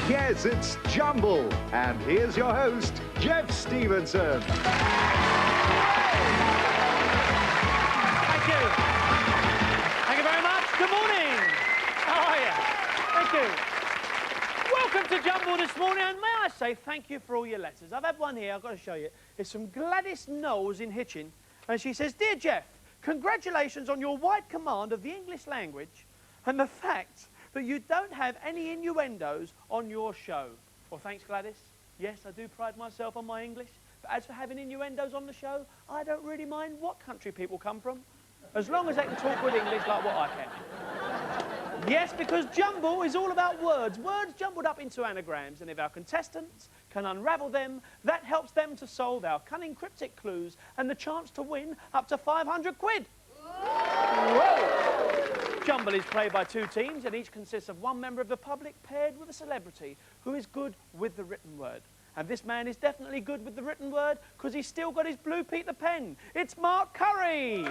Yes, it's Jumble. And here's your host, Jeff Stevenson. Thank you. Thank you very much. Good morning. How are you? Thank you. Welcome to Jumble this morning, and may I say thank you for all your letters. I've had one here, I've got to show you. It's from Gladys Knowles in Hitchin, and she says, "Dear Jeff, congratulations on your wide command of the English language and the fact that you don't have any innuendos on your show." Well, thanks, Gladys. Yes, I do pride myself on my English, but as for having innuendos on the show, I don't really mind what country people come from, as long as they can talk good English like what I can. Yes, because Jumble is all about words jumbled up into anagrams, and if our contestants can unravel them, that helps them to solve our cunning cryptic clues and the chance to win up to 500 quid. Whoa! Jumble is played by two teams, and each consists of one member of the public paired with a celebrity who is good with the written word. And this man is definitely good with the written word because he's still got his Blue Peter pen. It's Mark Curry!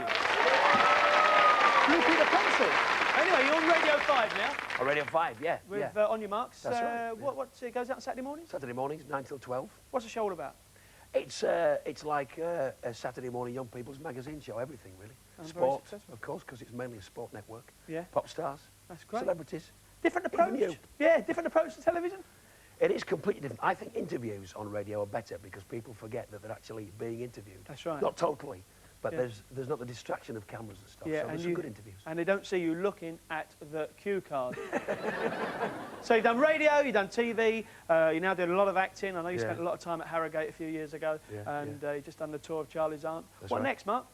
Blue Peter pencil. Anyway, you're on Radio 5 now. On Radio 5, yeah. With, on your marks. That's right. What goes out Saturday mornings? Saturday mornings, 9 till 12. What's the show all about? It's like a Saturday morning young people's magazine show, everything really. And Sport, of course, because it's mainly a sport network. Yeah. Pop stars. That's great. Celebrities. Different approach. Yeah, different approach to television. It is completely different. I think interviews on radio are better because people forget that they're actually being interviewed. That's right. Not totally, but there's not the distraction of cameras and stuff. Yeah, so there's some good interviews. And they don't see you looking at the cue card. So you've done radio, you've done TV, you're now doing a lot of acting. I know you spent a lot of time at Harrogate a few years ago, and you've just done the tour of Charlie's Aunt. That's what right. next, Mark?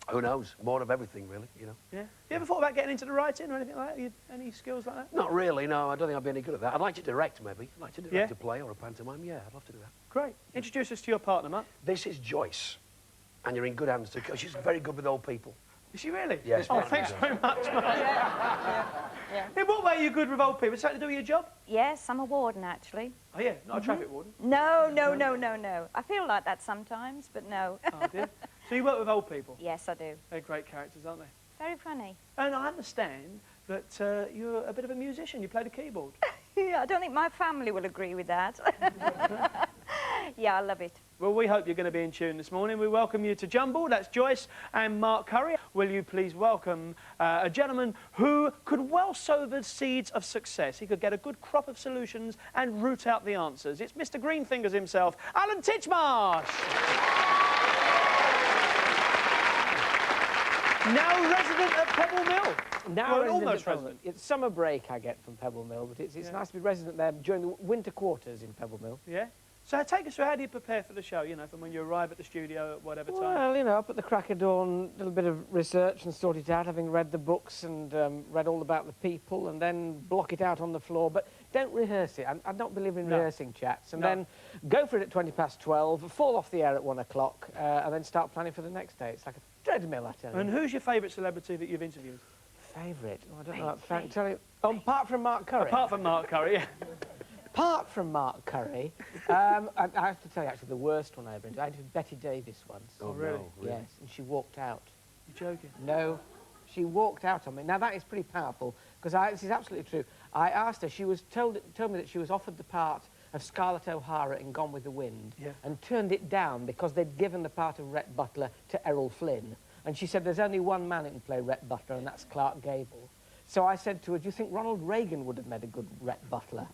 Who knows? More of everything, really, you know. Yeah. You ever thought about getting into the writing or anything like that? Any skills like that? Not really, no. I don't think I'd be any good at that. I'd like to direct, maybe. I'd like to direct a play or a pantomime. Yeah, I'd love to do that. Great. Introduce us to your partner, Mark. This is Joyce, and you're in good hands too. She's very good with old people. Is she really? Yes. Oh, thanks very much, Mark. In what way are you good with old people? Is that to do with your job? Yes, I'm a warden, actually. Oh, yeah, not a traffic warden? No. I feel like that sometimes, but no. Oh, dear. So you work with old people? Yes, I do. They're great characters, aren't they? Very funny. And I understand that you're a bit of a musician. You play the keyboard. Yeah, I don't think my family will agree with that. Yeah, I love it. Well, we hope you're going to be in tune this morning. We welcome you to Jumble. That's Joyce and Mark Curry. Will you please welcome a gentleman who could well sow the seeds of success. He could get a good crop of solutions and root out the answers. It's Mr. Greenfingers himself, Alan Titchmarsh. Now resident at Pebble Mill. Now well, almost resident. It's summer break I get from Pebble Mill, but it's nice to be resident there during the winter quarters in Pebble Mill. Yeah? So take us through, how do you prepare for the show, you know, from when you arrive at the studio at whatever time? Well, you know, up at the crack of dawn, a little bit of research and sort it out, having read the books and read all about the people, and then block it out on the floor, but don't rehearse it. I don't believe in rehearsing chats. And then go for it at 12:20, fall off the air at 1 o'clock, and then start planning for the next day. It's like a treadmill, I tell you. And who's your favourite celebrity that you've interviewed? Favourite? Oh, I don't know. Tell you. Oh, apart from Mark Curry. Apart from Mark Curry, yeah. Apart from Mark Curry, I have to tell you, actually, the worst one I ever interviewed. I interviewed Betty Davis once. Oh, really? No, really? Yes, and she walked out. You're joking? No, she walked out on me. Now, that is pretty powerful, because this is absolutely true. I asked her, she was told me that she was offered the part of Scarlett O'Hara in Gone with the Wind, and turned it down because they'd given the part of Rhett Butler to Errol Flynn. And she said, there's only one man who can play Rhett Butler, and that's Clark Gable. So I said to her, do you think Ronald Reagan would have made a good Rhett Butler?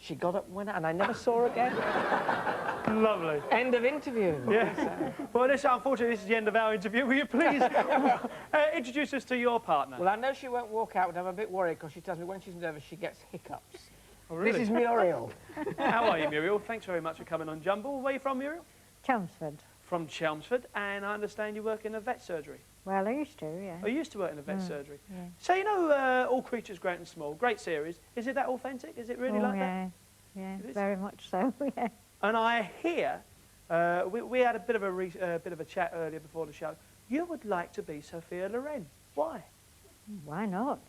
She got up and went out, and I never saw her again. Lovely. End of interview. Yeah. Well, unfortunately, this is the end of our interview. Will you please introduce us to your partner? Well, I know she won't walk out, but I'm a bit worried because she tells me when she's nervous, she gets hiccups. Oh, really? This is Muriel. How are you, Muriel? Thanks very much for coming on Jumble. Where are you from, Muriel? Chelmsford. From Chelmsford, and I understand you work in a vet surgery. Well, I used to, yeah. I used to work in a vet surgery. Yeah. So, you know, All Creatures Great and Small, great series. Is it that authentic? Is it really like that? Yeah, very much so, yeah. And I hear, we had a bit of a chat earlier before the show, you would like to be Sophia Loren. Why? Why not?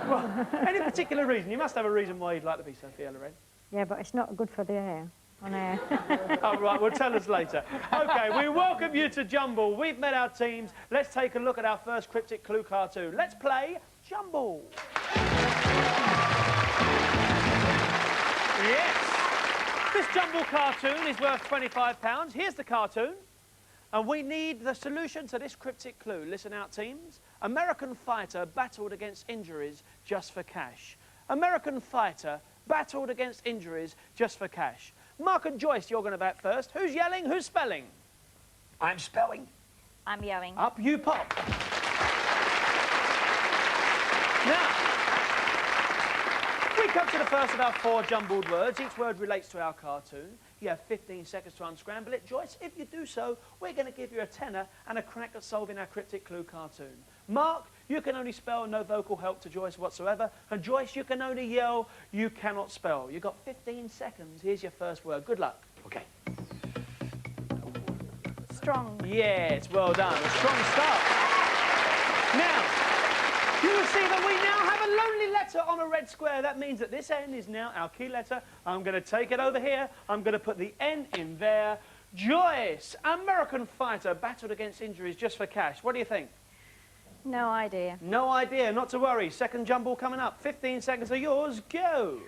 Well, any particular reason? You must have a reason why you'd like to be Sophia Loren. Yeah, but it's not good for the air. On air. Oh, right, well, tell us later. OK, we welcome you to Jumble. We've met our teams. Let's take a look at our first cryptic clue cartoon. Let's play Jumble. Yes. This Jumble cartoon is worth £25. Here's the cartoon. And we need the solution to this cryptic clue. Listen out, teams. American fighter battled against injuries just for cash. American fighter battled against injuries just for cash. Mark and Joyce, you're going to bat first. Who's yelling? Who's spelling? I'm spelling. I'm yelling. Up you pop. Now, we come to the first of our 4 jumbled words. Each word relates to our cartoon. You have 15 seconds to unscramble it. Joyce, if you do so, we're going to give you a tenner and a crack at solving our cryptic clue cartoon. Mark, you can only spell, no vocal help to Joyce whatsoever. And Joyce, you can only yell, you cannot spell. You've got 15 seconds. Here's your first word. Good luck. Okay. Strong. Yes, well done. A strong start. Now, you will see that we now have a lonely letter on a red square. That means that this N is now our key letter. I'm going to take it over here. I'm going to put the N in there. Joyce, American fighter, battled against injuries just for cash. What do you think? No idea. No idea, not to worry. Second jumble coming up. 15 seconds are yours. Go.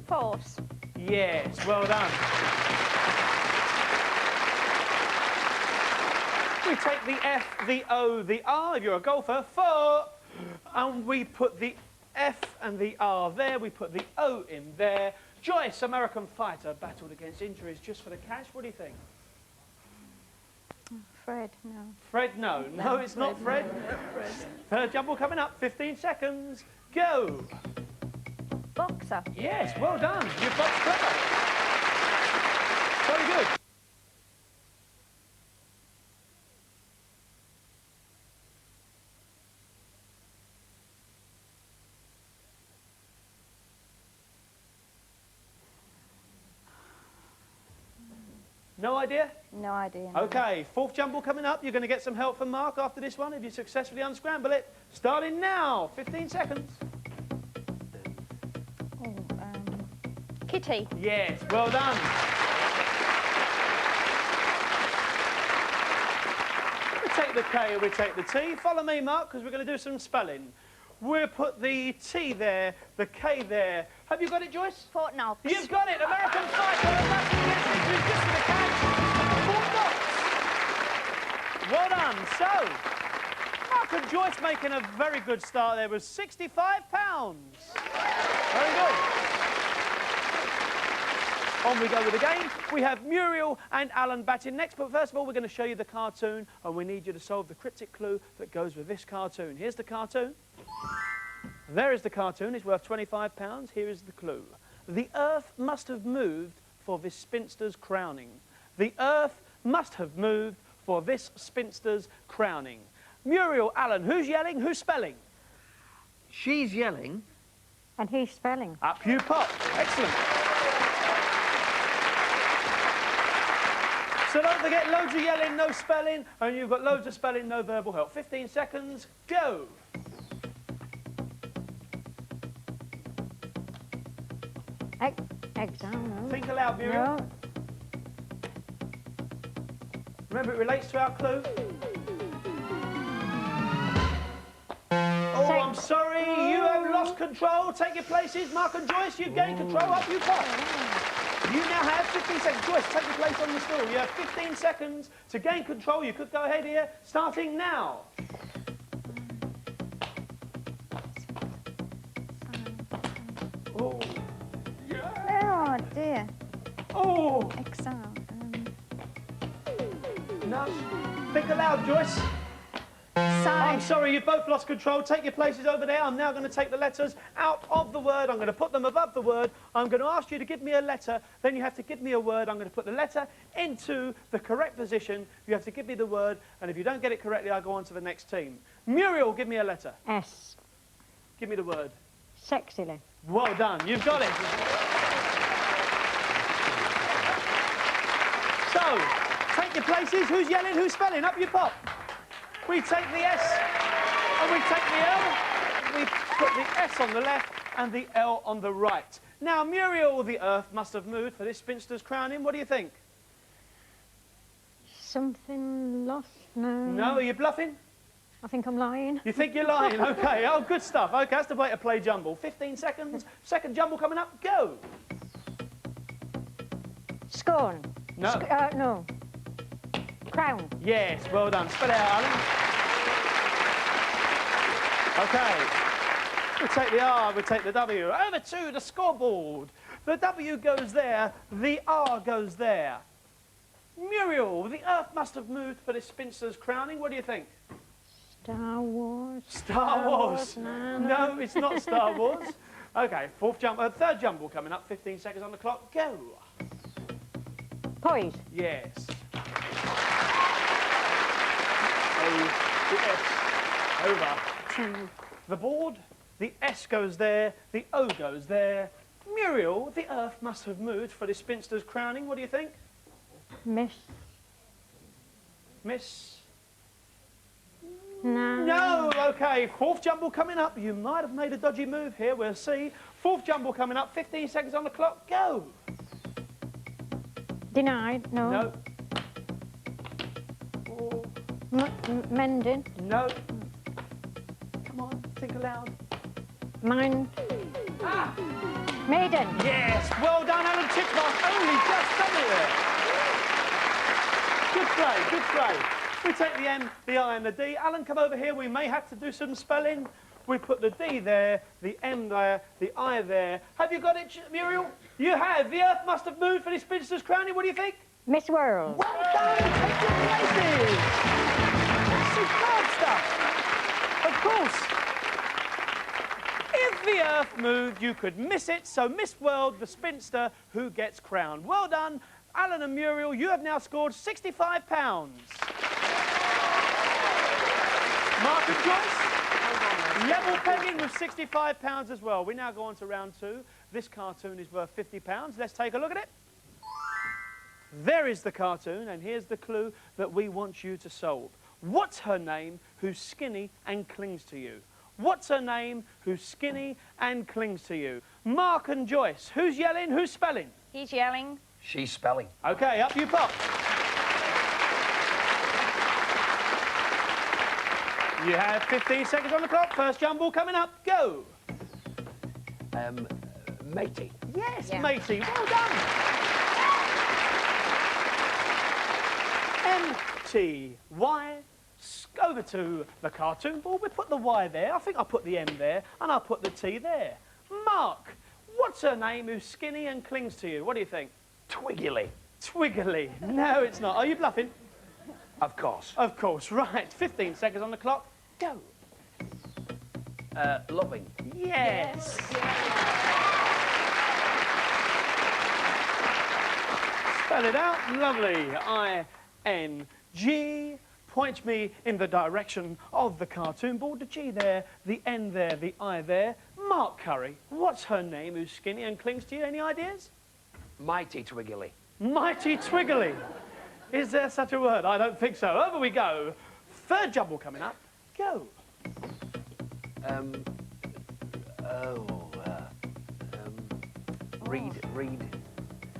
Force. Yes, well done. We take the F, the O, the R, if you're a golfer, for, and we put the F and the R there, we put the O in there. Joyce, American fighter, battled against injuries just for the cash. What do you think? Fred, no. Fred, no. No, it's not Fred. Third jumble coming up, 15 seconds. Go. Boxer. Yes, well done. You've got clever. Very good. No idea? No idea. No. OK, fourth jumble coming up. You're going to get some help from Mark after this one if you successfully unscramble it. Starting now. 15 seconds. Oh, Kitty. Yes, well done. We take the K and we take the T. Follow me, Mark, because we're going to do some spelling. We'll put the T there, the K there. Have you got it, Joyce? Fort Knox. You've got it. American fighter, batting against injuries just for the catch. Fort Knox. Well done. So, Mark and Joyce making a very good start there with £65. Very good. On we go with the game. We have Muriel and Alan batting next, but first of all, we're going to show you the cartoon, and we need you to solve the cryptic clue that goes with this cartoon. Here's the cartoon. There is the cartoon. It's worth £25. Here is the clue. The earth must have moved for this spinster's crowning. The earth must have moved for this spinster's crowning. Muriel, Alan, who's yelling? Who's spelling? She's yelling. And he's spelling. Up you pop. Excellent. So don't forget, loads of yelling, no spelling, and you've got loads of spelling, no verbal help. 15 seconds, go. Exam. Think aloud, Muriel. No. Remember, it relates to our clue. Oh, I'm sorry, you have lost control. Take your places, Mark and Joyce. You've gained control. Up you pop. You now have 15 seconds. Joyce, take your place on the stool. You have 15 seconds to gain control. You could go ahead here, starting now. Oh, Oh, dear. oh. Exam. No. Think aloud, Joyce. I'm sorry, you've both lost control. Take your places over there. I'm now going to take the letters out of the word. I'm going to put them above the word. I'm going to ask you to give me a letter. Then you have to give me a word. I'm going to put the letter into the correct position. You have to give me the word. And if you don't get it correctly, I'll go on to the next team. Muriel, give me a letter. S. Give me the word. Sexily. Well done. You've got it. So, take your places. Who's yelling? Who's spelling? Up you pop. We take the S and we take the L. We put the S on the left and the L on the right. Now, Muriel, the earth must have moved for this spinster's crowning. What do you think? Something lost? No. No, are you bluffing? I think I'm lying. You think you're lying? OK. Oh, good stuff. OK, that's the way to play Jumble. 15 seconds. Second Jumble coming up. Go. Scone. No. No. Crown. Yes, well done. Spell it out, Alan. OK. We'll take the R, we'll take the W. Over to the scoreboard. The W goes there, the R goes there. Muriel, the Earth must have moved for the spinster's crowning. What do you think? Star Wars. Star Wars. No, it's not Star Wars. OK, third Jumble coming up. 15 seconds on the clock. Go. Poise. Yes. O-S. Over to the board. The S goes there, the O goes there. Muriel, the Earth must have moved for the spinster's crowning. What do you think? Miss. Miss? No. No, OK. Fourth Jumble coming up. You might have made a dodgy move here. We'll see. Fourth Jumble coming up. 15 seconds on the clock. Go. Denied. No. No. Oh, Mending. no. Come on, think aloud. Mind. Maiden. Yes, well done, Alan Titchmarsh. Only just done it there. Good play, good play. We take the M, the I and the D. Alan, come over here. We may have to do some spelling. We put the D there, the M there, the I there. Have you got it, Muriel? You have. The Earth must have moved for the spinster's crowning. What do you think? Miss World. Well done. Take your places. Superb stuff. Of course. If the Earth moved, you could miss it. So Miss World, the spinster, who gets crowned. Well done, Alan and Muriel. You have now scored £65. Mark and Joyce, level pegging with £65 as well. We now go on to round two. This cartoon is worth £50. Let's take a look at it. There is the cartoon, and here's the clue that we want you to solve. What's her name who's skinny and clings to you? What's her name who's skinny and clings to you? Mark and Joyce, who's yelling, who's spelling? He's yelling. She's spelling. OK, up you pop. You have 15 seconds on the clock. First Jumble coming up. Go. Matey. Yes, Yeah. matey. Well done. M-T-Y. Over to the cartoon board. We put the Y there. I think I'll put the M there. And I'll put the T there. Mark, what's her name who's skinny and clings to you? What do you think? Twiggly. Twiggly. No, it's not. Are you bluffing? Of course. Of course. Right. 15 seconds on the clock. Go. Loving. Yes. Spell it out. Lovely. I-N-G. Point me in the direction of the cartoon board. The G there, the N there, the I there. Mark Curry, what's her name who's skinny and clings to you? Any ideas? Mighty Twiggly. Mighty Twiggly. Is there such a word? I don't think so. Over we go. Third Jumble coming up. Go. Read.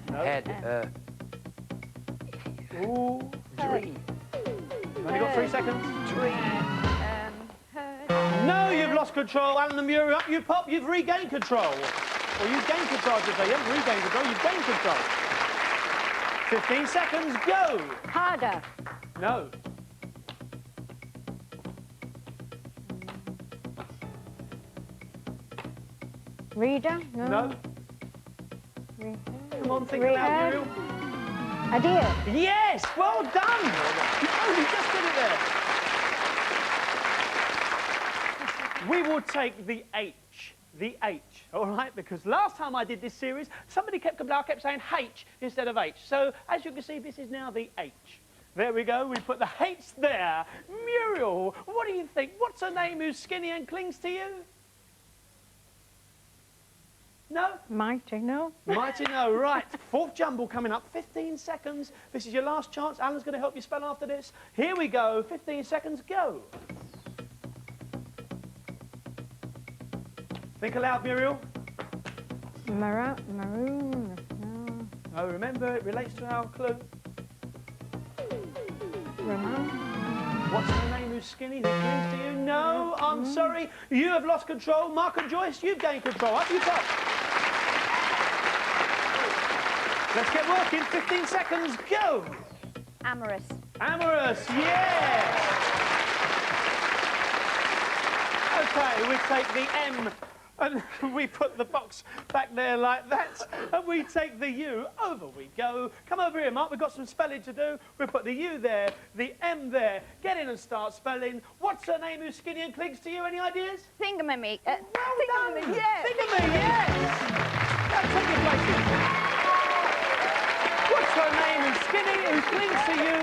No. Head. Ooh. Tree. You've only got 3 seconds. Tree. No, you've lost control. Alan and Muriel, up you pop. You've regained control. Or you've gained control, I should say. You haven't regained control, you've gained control. 15 seconds, go. Harder. No. Reader. No. No. Reader. Come on, think aloud, Reader. Muriel. Idea. Yes, well done. You only just did it there. We will take the H. The H, all right? Because last time I did this series, somebody kept saying H instead of H. So, as you can see, this is now the H. There we go. We put the H there. Muriel, what do you think? What's her name who's skinny and clings to you? No? Mighty. No. Mighty no. Right. Fourth Jumble coming up. 15 seconds. This is your last chance. Alan's going to help you spell after this. Here we go. 15 seconds. Go. Think aloud, Muriel. Maroon. No. Oh, remember, it relates to our clue. Ramon. What's her name who's who's skinny, who clings to you? No, I'm sorry. You have lost control. Mark and Joyce, you've gained control. Up you go. Let's get working. 15 seconds, go. Amorous. Amorous, yes. Okay, we take the M and we put the box back there like that, and we take the U. Over we go. Come over here, Mark. We've got some spelling to do. We put the U there, the M there. Get in and start spelling. What's her name who's skinny and clings to you? Any ideas? Thingamamy. Well Thingamamy, done. yes. Thingamamy, yes. Now take your places. What's her name who's skinny, who clings to you?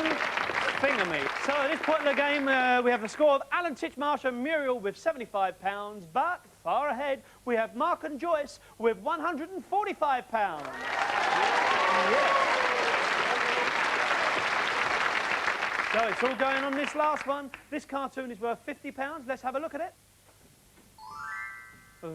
Thingamy. So at this point in the game, we have the score of Alan Titchmarsh and Muriel with £75, but far ahead we have Mark and Joyce with £145. Yeah. So it's all going on this last one. This cartoon is worth £50. Let's have a look at it.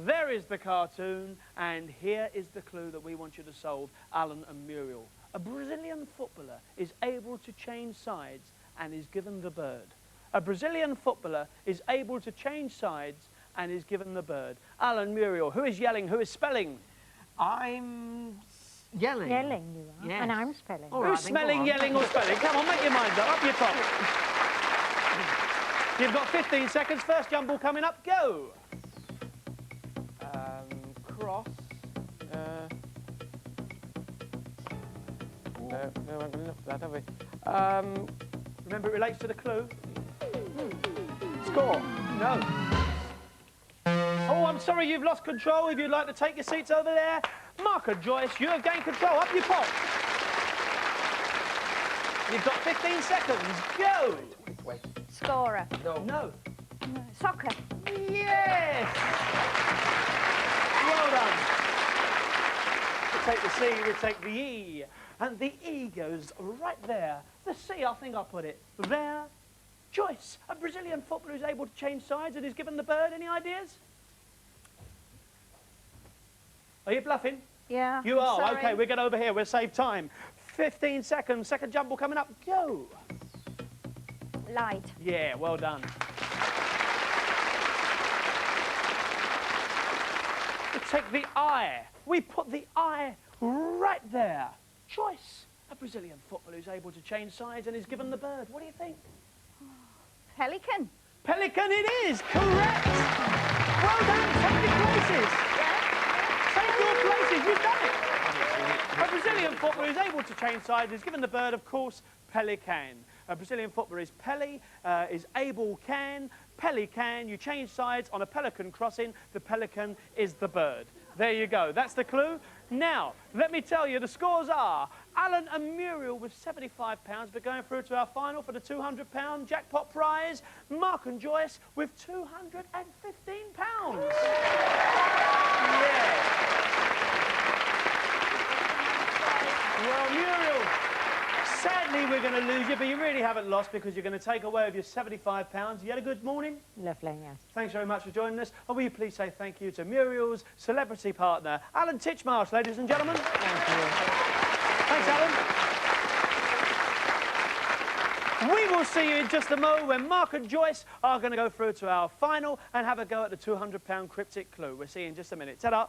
There is the cartoon, and here is the clue that we want you to solve, Alan and Muriel. A Brazilian footballer is able to change sides and is given the bird. A Brazilian footballer is able to change sides and is given the bird. Alan, Muriel, who is yelling, who is spelling? I'm yelling. Yelling, you are. Yes. And I'm spelling. All Who's right, then go smelling, on. yelling or spelling? Come on, make your mind up. Up your top. You've got 15 seconds. First jumble coming up. Go. Cross. No, we haven't got enough for that, have we? Remember, it relates to the clue. Score. No. Oh, I'm sorry, you've lost control. If you'd like to take your seats over there. Mark and Joyce, you have gained control. Up your pop. You've got 15 seconds. Go. Wait. Scorer. No. Soccer. Yes. Well done. We take the C, we take the E. And the E goes right there. The C, I think I'll put it there. Joyce, a Brazilian footballer who's able to change sides and is given the bird. Any ideas? Are you bluffing? Yeah. You are? Sorry. OK, we'll get over here. We'll save time. 15 seconds. Second jumble coming up. Go. Light. Yeah, well done. We take the I. We put the I right there. Joyce, a Brazilian footballer who's able to change sides and is given the bird. What do you think? Pelican. Pelican it is, correct. Well done, take your places. Take your places, you've done it. A Brazilian footballer who's able to change sides is given the bird, of course, pelican. A Brazilian footballer is peli, is able can, pelican. You change sides on a pelican crossing, the pelican is the bird. There you go, that's the clue. Now, let me tell you, the scores are Alan and Muriel with £75, but going through to our final for the £200 jackpot prize. Mark and Joyce with £215. Yeah. Well, Muriel, sadly we're going to lose you, but you really haven't lost because you're going to take away with your £75. You had a good morning? Lovely, yes. Thanks very much for joining us. And will you please say thank you to Muriel's celebrity partner, Alan Titchmarsh, ladies and gentlemen. Thank you. Thanks, Alan. We will see you in just a moment when Mark and Joyce are going to go through to our final and have a go at the £200 cryptic clue. We'll see you in just a minute. Ta-da.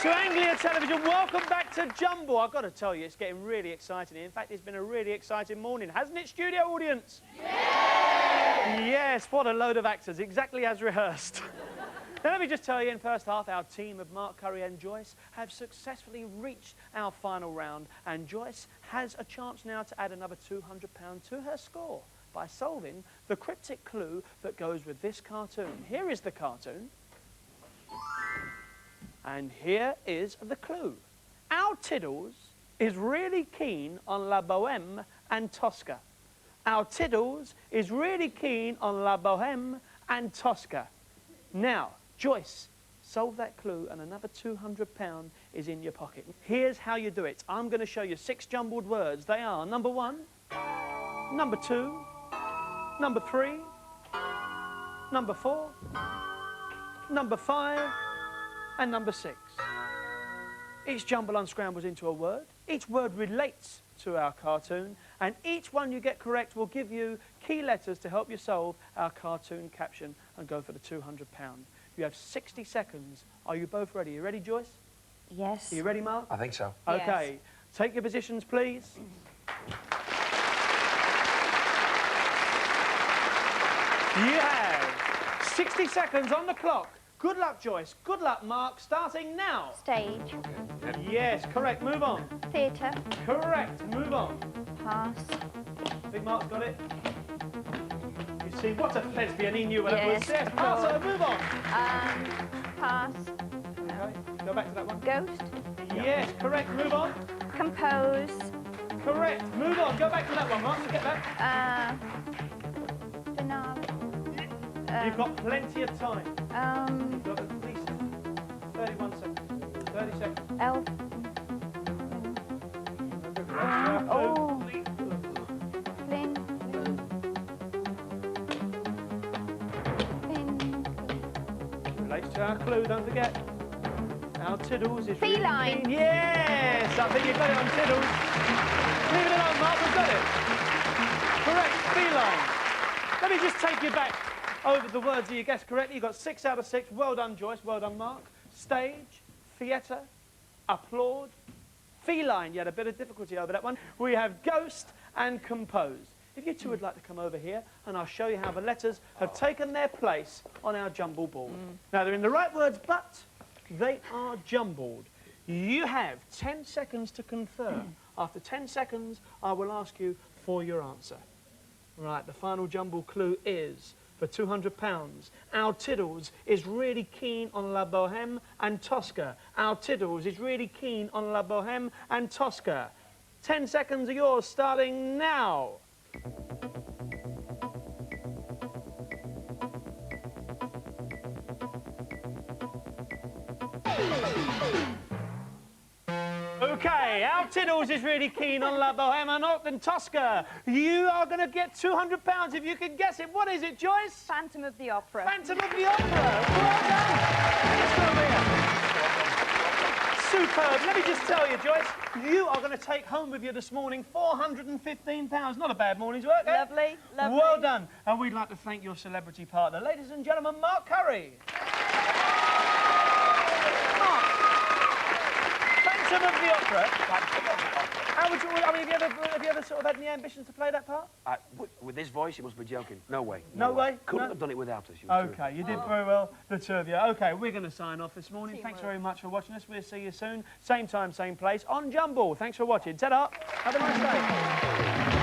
To Anglia Television, welcome back to Jumble. I've got to tell you, it's getting really exciting. In fact, it's been a really exciting morning, hasn't it, studio audience? Yeah! Yes, what a load of actors, exactly as rehearsed. Now, let me just tell you, in first half, our team of Mark, Curry and Joyce have successfully reached our final round, and Joyce has a chance now to add another £200 to her score by solving the cryptic clue that goes with this cartoon. Here is the cartoon. And here is the clue. Our Tiddles is really keen on La Bohème and Tosca. Our Tiddles is really keen on La Bohème and Tosca. Now, Joyce, solve that clue and another £200 is in your pocket. Here's how you do it. I'm going to show you 6 jumbled words. They are number 1, number 2, number 3, number 4, number 5, and number 6. Each jumble unscrambles into a word. Each word relates to our cartoon, and each one you get correct will give you key letters to help you solve our cartoon caption and go for the £200. You have 60 seconds. Are you both ready? You ready, Joyce? Yes. Are you ready, Mark? I think so. Okay. Take your positions, please. You have 60 seconds on the clock. Good luck, Joyce. Good luck, Mark. Starting now. Stage. Yes, correct. Move on. Theatre. Correct. Move on. Pass. I think Mark's got it. You see, what a thespian. He knew what it was. Yes, Yes, of pass course. her. Move on. Pass. Okay. Go back to that one. Ghost. Yes, correct. Move on. Compose. Correct. Move on. Go back to that one, Mark. Get that. Banana. You've got plenty of time. You've got at least 31 seconds. 30 seconds. Elf. Oh. Flynn. Relates to our clue, don't forget. Our Tiddles is Feline. really keen. Yes! I think you got it on Tiddles. Leave it alone, Mark. We've got it. Correct. Feline. Let me just take you back over the words that you guessed correctly. You got 6 out of 6. Well done, Joyce. Well done, Mark. Stage, theatre, applaud, feline. You had a bit of difficulty over that one. We have ghost and compose. If you two would like to come over here, and I'll show you how the letters have taken their place on our jumble board. Now, they're in the right words, but they are jumbled. You have 10 seconds to confer. After 10 seconds, I will ask you for your answer. Right, the final jumble clue is, for £200, our Tiddles is really keen on La Boheme and Tosca. Our Tiddles is really keen on La Boheme and Tosca. 10 seconds are yours, starting now. Okay, our Tiddles is really keen on La Boheme and Tosca. You are going to get £200 if you can guess it. What is it, Joyce? Phantom of the Opera. Phantom of the Opera. Well done. Just over here. Superb. Let me just tell you, Joyce, you are going to take home with you this morning £415. Not a bad morning's work, eh? Lovely, lovely. Well done. And we'd like to thank your celebrity partner. Ladies and gentlemen, Mark Curry. Phantom of the Opera. How would you, I mean, have you ever sort of had any ambitions to play that part? With this voice, you must be joking. No way. No way? Couldn't No? have done it without us. Okay, you did very well, the two of you. Okay, we're going to sign off this morning. Thanks very much for watching us. We'll see you soon. Same time, same place on Jumble. Thanks for watching. Ta-da. Have a nice day.